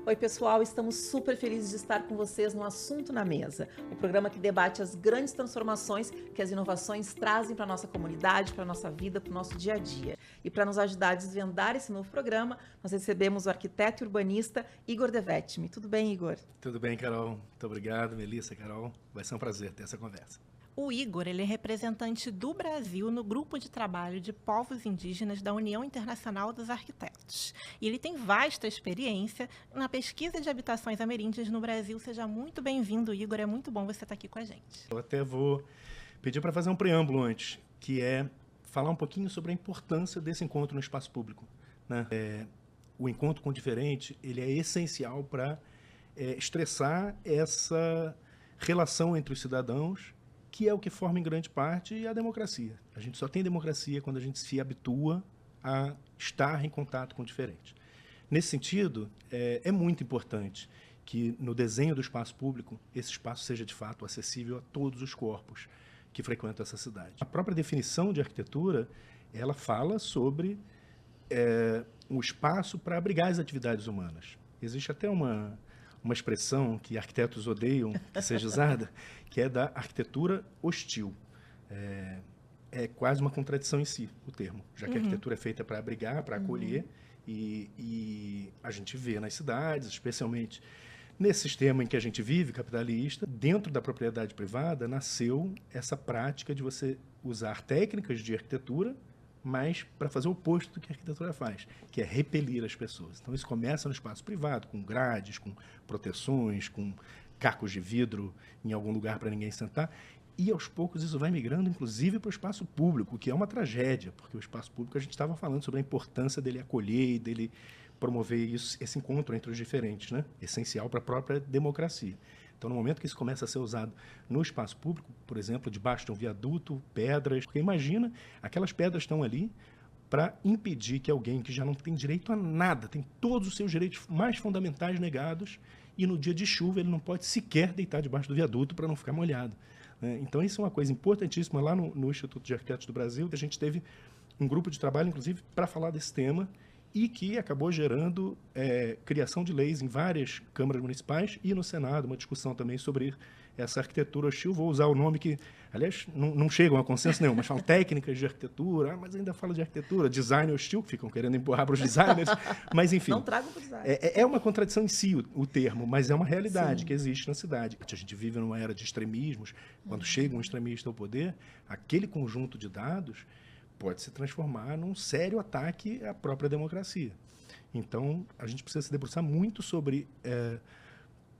Oi, pessoal, estamos super felizes de estar com vocês no Assunto na Mesa, o programa que debate as grandes transformações que as inovações trazem para a nossa comunidade, para a nossa vida, para o nosso dia a dia. E para nos ajudar a desvendar esse novo programa, nós recebemos o arquiteto e urbanista Igor Devetmi. Tudo bem, Igor? Tudo bem, Carol. Muito obrigado, Melissa, Carol. Vai ser um prazer ter essa conversa. O Igor, ele é representante do Brasil no Grupo de Trabalho de Povos Indígenas da União Internacional dos Arquitetos. E ele tem vasta experiência na pesquisa de habitações ameríndias no Brasil. Seja muito bem-vindo, Igor. É muito bom você estar aqui com a gente. Eu até vou pedir para fazer um preâmbulo antes, que é falar um pouquinho sobre a importância desse encontro no espaço público, né? O encontro com o diferente, ele é essencial para estressar essa relação entre os cidadãos, que é o que forma em grande parte a democracia. A gente só tem democracia quando a gente se habitua a estar em contato com o diferente. Nesse sentido, é muito importante que no desenho do espaço público, esse espaço seja de fato acessível a todos os corpos que frequentam essa cidade. A própria definição de arquitetura, ela fala sobre um espaço para abrigar as atividades humanas. Existe até uma expressão que arquitetos odeiam que seja usada, que é da arquitetura hostil. É quase uma contradição em si, o termo, já que a arquitetura é feita para abrigar, para acolher, e a gente vê nas cidades, especialmente nesse sistema em que a gente vive, capitalista, dentro da propriedade privada, nasceu essa prática de você usar técnicas de arquitetura, mas para fazer o oposto do que a arquitetura faz, que é repelir as pessoas. Então, isso começa no espaço privado, com grades, com proteções, com cacos de vidro em algum lugar para ninguém sentar, e aos poucos isso vai migrando, inclusive, para o espaço público, que é uma tragédia, porque o espaço público a gente estava falando sobre a importância dele acolher e dele promover esse encontro entre os diferentes, né? Essencial para a própria democracia. Então, no momento que isso começa a ser usado no espaço público, por exemplo, debaixo de um viaduto, pedras, porque imagina, aquelas pedras estão ali para impedir que alguém que já não tem direito a nada, tem todos os seus direitos mais fundamentais negados, e no dia de chuva ele não pode sequer deitar debaixo do viaduto para não ficar molhado, né? Então, isso é uma coisa importantíssima. Lá no Instituto de Arquitetos do Brasil, a gente teve um grupo de trabalho, inclusive, para falar desse tema, e que acabou gerando criação de leis em várias câmaras municipais e no Senado, uma discussão também sobre essa arquitetura hostil. Vou usar o nome que, aliás, não chegam a consenso nenhum, mas falam técnicas de arquitetura, mas ainda fala de arquitetura, design hostil, que ficam querendo empurrar para os designers, mas enfim. Não tragam para o design. É uma contradição em si o termo, mas é uma realidade. Sim. Que existe na cidade. A gente vive numa era de extremismos. Quando chega um extremista ao poder, aquele conjunto de dados pode se transformar num sério ataque à própria democracia. Então, a gente precisa se debruçar muito sobre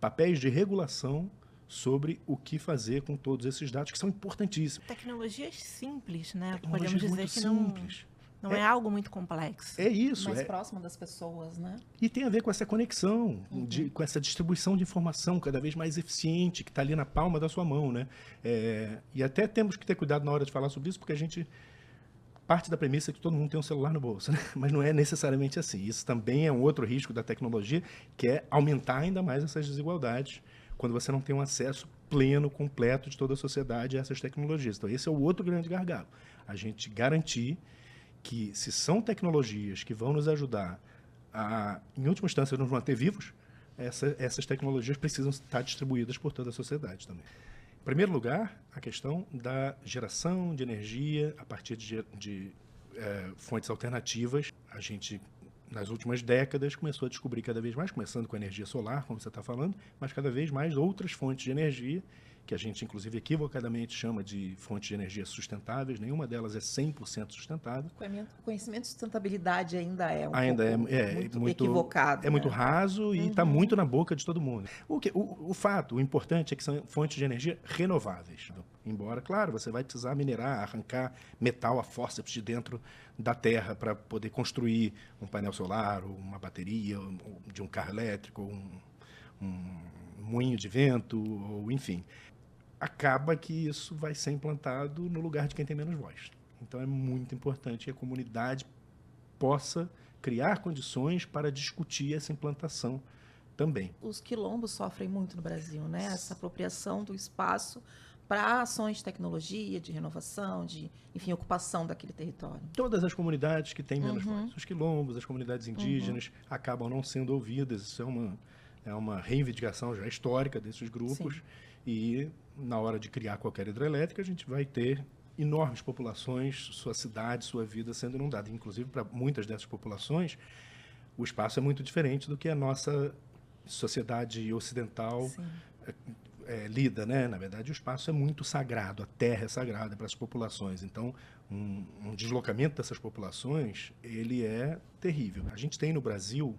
papéis de regulação, sobre o que fazer com todos esses dados, que são importantíssimos. Tecnologias simples, né? Tecnologias podemos dizer que simples. Não é algo muito complexo. É isso. Mais próximo das pessoas, né? E tem a ver com essa conexão, com essa distribuição de informação cada vez mais eficiente, que está ali na palma da sua mão, né? E até temos que ter cuidado na hora de falar sobre isso, porque a gente parte da premissa que todo mundo tem um celular no bolso, né? Mas não é necessariamente assim. Isso também é um outro risco da tecnologia, que é aumentar ainda mais essas desigualdades, quando você não tem um acesso pleno, completo de toda a sociedade a essas tecnologias. Então, esse é o outro grande gargalo. A gente garantir que, se são tecnologias que vão nos ajudar a, em última instância, nos manter vivos, essas tecnologias precisam estar distribuídas por toda a sociedade também. Em primeiro lugar, a questão da geração de energia a partir de fontes alternativas. A gente, nas últimas décadas, começou a descobrir cada vez mais, começando com a energia solar, como você está falando, mas cada vez mais outras fontes de energia, que a gente, inclusive, equivocadamente chama de fontes de energia sustentáveis. Nenhuma delas é 100% sustentável. O conhecimento de sustentabilidade ainda é muito equivocado. É muito raso e está muito na boca de todo mundo. O importante é que são fontes de energia renováveis. Embora, claro, você vai precisar minerar, arrancar metal a fórceps de dentro da terra para poder construir um painel solar, ou uma bateria de um carro elétrico, ou um moinho de vento, ou enfim. Acaba que isso vai ser implantado no lugar de quem tem menos voz. Então, é muito importante que a comunidade possa criar condições para discutir essa implantação também. Os quilombos sofrem muito no Brasil, né? Essa apropriação do espaço para ações de tecnologia, de renovação, de, enfim, ocupação daquele território. Todas as comunidades que têm menos voz, os quilombos, as comunidades indígenas, acabam não sendo ouvidas. Isso é é uma reivindicação já histórica desses grupos. Sim. E na hora de criar qualquer hidrelétrica, a gente vai ter enormes populações, sua cidade, sua vida sendo inundada. Inclusive, para muitas dessas populações, o espaço é muito diferente do que a nossa sociedade ocidental lida, né? Na verdade, o espaço é muito sagrado, a terra é sagrada para as populações. Então, um deslocamento dessas populações, ele é terrível. A gente tem no Brasil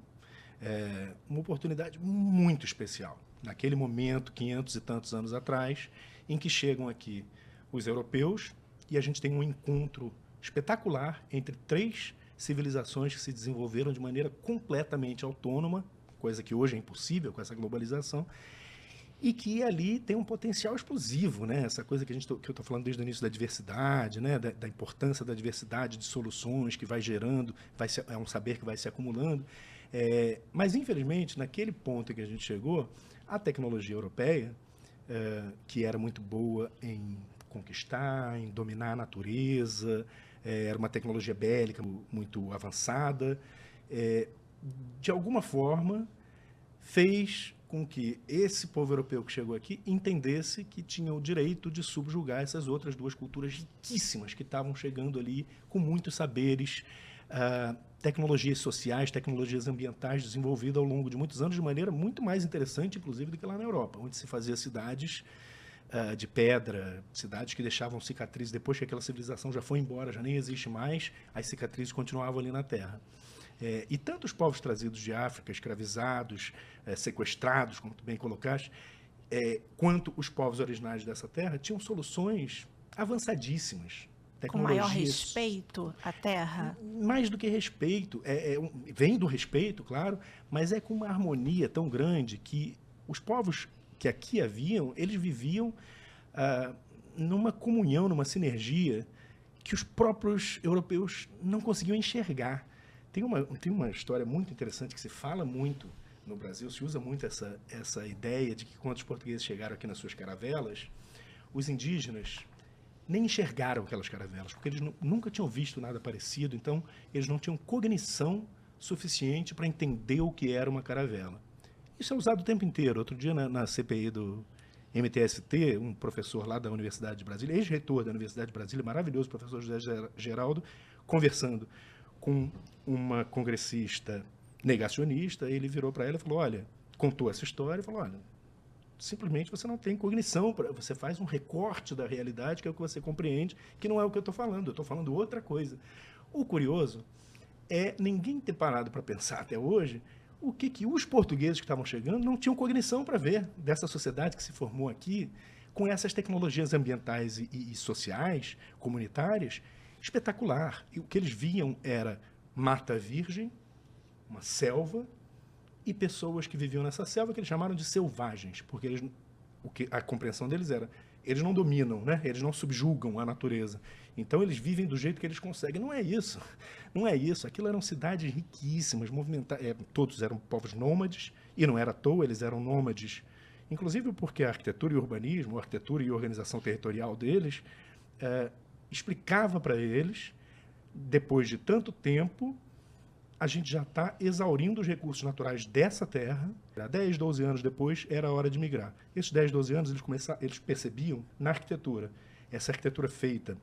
uma oportunidade muito especial. Naquele momento, 500 e tantos anos atrás, em que chegam aqui os europeus e a gente tem um encontro espetacular entre 3 civilizações que se desenvolveram de maneira completamente autônoma, coisa que hoje é impossível com essa globalização, e que ali tem um potencial explosivo, né? Essa coisa que eu estou falando desde o início da diversidade, né? Da importância da diversidade de soluções que vai gerando, é um saber que vai se acumulando. Mas, infelizmente, naquele ponto em que a gente chegou, a tecnologia europeia, que era muito boa em conquistar, em dominar a natureza, era uma tecnologia bélica muito avançada, de alguma forma fez com que esse povo europeu que chegou aqui entendesse que tinha o direito de subjugar essas outras 2 culturas riquíssimas que estavam chegando ali com muitos saberes, tecnologias sociais, tecnologias ambientais desenvolvidas ao longo de muitos anos de maneira muito mais interessante, inclusive, do que lá na Europa, onde se fazia cidades de pedra, cidades que deixavam cicatrizes depois que aquela civilização já foi embora, já nem existe mais, as cicatrizes continuavam ali na terra. E tanto os povos trazidos de África, escravizados, sequestrados, como tu bem colocaste, quanto os povos originários dessa terra tinham soluções avançadíssimas. Com maior respeito à terra? Mais do que respeito. Vem do respeito, claro, mas é com uma harmonia tão grande que os povos que aqui haviam, eles viviam numa comunhão, numa sinergia que os próprios europeus não conseguiam enxergar. Tem uma história muito interessante que se fala muito no Brasil, se usa muito essa ideia de que quando os portugueses chegaram aqui nas suas caravelas, os indígenas nem enxergaram aquelas caravelas, porque eles nunca tinham visto nada parecido, então eles não tinham cognição suficiente para entender o que era uma caravela. Isso é usado o tempo inteiro. Outro dia, na CPI do MTST, um professor lá da Universidade de Brasília, ex-reitor da Universidade de Brasília, maravilhoso, professor José Geraldo, conversando com uma congressista negacionista, ele virou para ela e falou, olha, contou essa história e falou, olha, simplesmente você não tem cognição, você faz um recorte da realidade, que é o que você compreende, que não é o que eu estou falando outra coisa. O curioso é ninguém ter parado para pensar até hoje o que os portugueses que estavam chegando não tinham cognição para ver dessa sociedade que se formou aqui, com essas tecnologias ambientais e sociais, comunitárias, espetacular. E o que eles viam era mata virgem, uma selva, e pessoas que viviam nessa selva que eles chamaram de selvagens, porque a compreensão deles era, eles não dominam, né? Eles não subjugam a natureza. Então, eles vivem do jeito que eles conseguem. Não é isso. Não é isso. Aquilo eram cidades riquíssimas, movimentadas. Todos eram povos nômades, e não era à toa, eles eram nômades, inclusive porque a arquitetura e o urbanismo, a arquitetura e a organização territorial deles, explicava para eles, depois de tanto tempo, a gente já está exaurindo os recursos naturais dessa terra. 10, 12 anos depois, era a hora de migrar. Esses 10, 12 anos, eles percebiam na arquitetura, essa arquitetura feita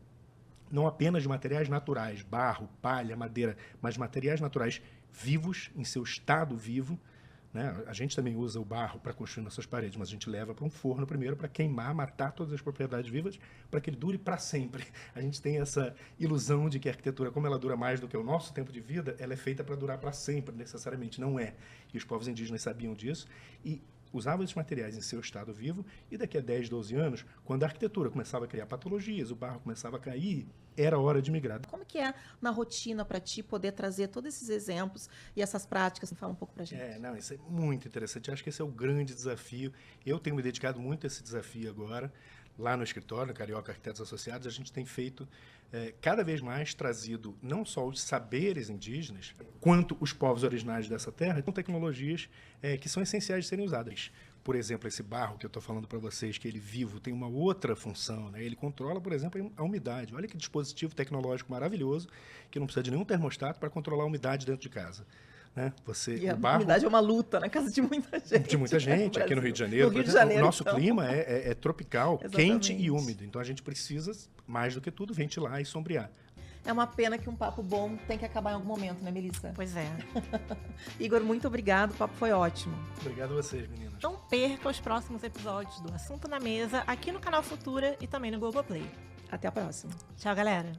não apenas de materiais naturais, barro, palha, madeira, mas materiais naturais vivos, em seu estado vivo, né? A gente também usa o barro para construir nossas paredes, mas a gente leva para um forno primeiro para queimar, matar todas as propriedades vivas, para que ele dure para sempre. A gente tem essa ilusão de que a arquitetura, como ela dura mais do que o nosso tempo de vida, ela é feita para durar para sempre, necessariamente. Não é. E os povos indígenas sabiam disso e usavam esses materiais em seu estado vivo, e daqui a 10, 12 anos, quando a arquitetura começava a criar patologias, o barro começava a cair, era hora de migrar. Como que é na rotina para ti poder trazer todos esses exemplos e essas práticas? Fala um pouco para a gente. Não, isso é muito interessante. Acho que esse é o grande desafio. Eu tenho me dedicado muito a esse desafio agora. Lá no escritório, no Carioca Arquitetos Associados, a gente tem feito cada vez mais trazido não só os saberes indígenas, quanto os povos originários dessa terra, com tecnologias que são essenciais de serem usadas. Por exemplo, esse barro que eu estou falando para vocês, que ele vivo, tem uma outra função, né? Ele controla, por exemplo, a umidade. Olha que dispositivo tecnológico maravilhoso, que não precisa de nenhum termostato para controlar a umidade dentro de casa. né? E a o barro umidade é uma luta na casa de muita gente. de muita gente, aqui no Rio de Janeiro. No Rio de por exemplo, Janeiro, o nosso então. clima é tropical, Exatamente. quente e úmido. Então a gente precisa, mais do que tudo, ventilar e sombrear. É uma pena que um papo bom tem que acabar em algum momento, né, Melissa? Pois é. Igor, muito obrigado, o papo foi ótimo. Obrigado a vocês, meninas. Não perca os próximos episódios do Assunto na Mesa aqui no canal Futura e também no Globoplay. Até a próxima. Tchau, galera!